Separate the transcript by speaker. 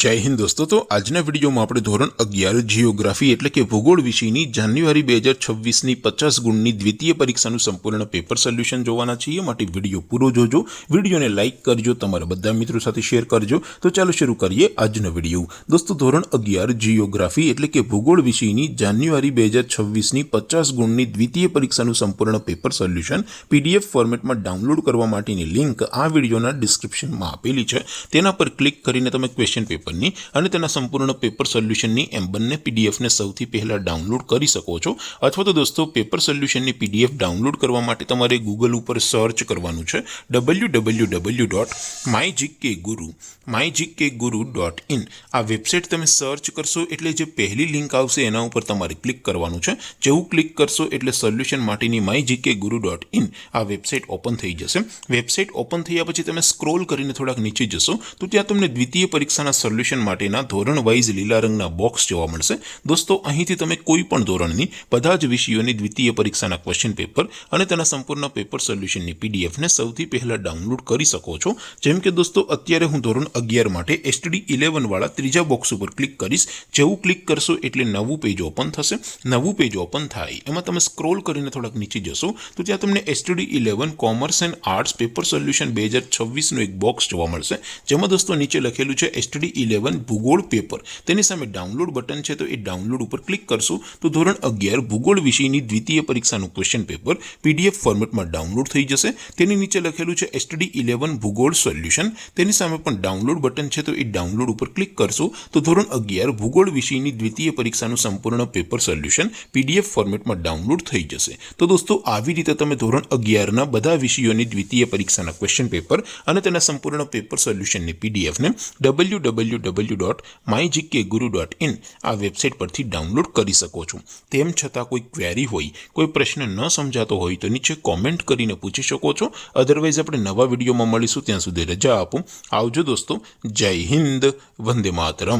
Speaker 1: जय हिंद दोस्तों। तो आजना विडियो में આપણે ધોરણ 11 જીઓગ્રાફી એટલે કે ભૂગોળ વિષયની જાન્યુઆરી 2026 ની 50 ગુણની દ્વિતીય પરીક્ષાનું સંપૂર્ણ પેપર સોલ્યુશન જોવાના છીએ। માટે વિડિયો પૂરો જોજો, વિડિયોને લાઈક કરજો, તમારા બધા મિત્રો સાથે શેર કરજો। તો ચાલો શરૂ કરીએ આજનો વિડિયો। દોસ્તો ધોરણ 11 જીઓગ્રાફી એટલે કે ભૂગોળ વિષયની જાન્યુઆરી 2026 ની 50 ગુણની દ્વિતીય પરીક્ષાનું સંપૂર્ણ પેપર સોલ્યુશન પીડીએફ ફોર્મેટમાં ડાઉનલોડ કરવા માટેની લિંક આ વિડિયોના ડિસ્ક્રિપ્શનમાં આપેલી છે। તેના પર ક્લિક કરીને તમે ક્વેશ્ચન પેપર અને તેના સંપૂર્ણ પેપર સોલ્યુશનની એમ બંને પીડીએફને સૌથી પહેલા ડાઉનલોડ કરી શકો છો। અથવા તો દોસ્તો પેપર સોલ્યુશનની પીડીએફ ડાઉનલોડ કરવા માટે તમારે ગૂગલ ઉપર સર્ચ કરવાનું છે www.mygkguru.in। આ વેબસાઇટ તમે સર્ચ કરશો એટલે જે પહેલી લિંક આવશે એના ઉપર તમારે ક્લિક કરવાનું છે। જેવું ક્લિક કરશો એટલે સોલ્યુશન માટેની mygkguru.in આ વેબસાઇટ ઓપન થઈ જશે। વેબસાઇટ ઓપન થયા પછી તમે સ્ક્રોલ કરીને થોડાક નીચે જશો તો ત્યાં તમને દ્વિતીય પરીક્ષાના સોલ્યુશન માટેના ધોરણ વાઇઝ લીલા રંગના બોક્સ જોવા મળશે। દોસ્તો અહીંથી તમે કોઈ પણ ધોરણની બધા જ વિષયોની દ્વિતીય પરીક્ષાના ક્વેશ્ચન પેપર અને તેના સંપૂર્ણ પેપર સોલ્યુશનની પીડીએફને સૌથી પહેલા ડાઉનલોડ કરી શકો છો। જેમ કે દોસ્તો અત્યારે હું ધોરણ 11 માટે એસટીડી 11 વાળા ત્રીજા બોક્સ ઉપર ક્લિક કરીશ। જેવું ક્લિક કરશો એટલે નવું પેજ ઓપન થશે। નવું પેજ ઓપન થાય એમાં તમે સ્ક્રોલ કરીને થોડાક નીચે જશો તો ત્યાં તમને STD 11 commerce and arts paper solution 2026 નું એક બોક્સ જોવા મળશે। જેમાં દોસ્તો નીચે લખેલું છે એસટીડી 11 ભૂગોળ પેપર। તેની સામે ડાઉનલોડ બટન છે તો એ ડાઉનલોડ ઉપર ક્લિક કરશો તો ધોરણ 11 ભૂગોળ વિષયની દ્વિતીય પરીક્ષાનું ક્વેશ્ચન પેપર પીડીએફ ફોર્મેટમાં ડાઉનલોડ થઈ જશે। તેની નીચે લખેલું છે એસટીડી 11 ભૂગોળ સોલ્યુશન। તેની સામે પણ ડાઉનલોડ બટન છે તો એ ડાઉનલોડ ઉપર ક્લિક કરશો તો ધોરણ 11 ભૂગોળ વિષયની દ્વિતીય પરીક્ષાનું સંપૂર્ણ પેપર સોલ્યુશન પીડીએફ ફોર્મેટમાં ડાઉનલોડ થઈ જશે। તો દોસ્તો આવી રીતે તમે ધોરણ 11 ના બધા વિષયોની દ્વિતીય પરીક્ષાના ક્વેશ્ચન પેપર અને તેના સંપૂર્ણ પેપર સોલ્યુશનની પીડીએફને www.mygkguru.in આ વેબસાઇટ પરથી ડાઉનલોડ કરી શકો છો। તેમ છતાં કોઈ ક્વેરી હોય, કોઈ પ્રશ્ન ન સમજાતો હોય તો નીચે કોમેન્ટ કરીને પૂછી શકો છો। અધરવાઇઝ આપણે નવા વિડીયોમાં મળીશું, ત્યાં સુધી રજા આપો। આવજો દોસ્તો। જય હિન્દ, વંદે માતરમ।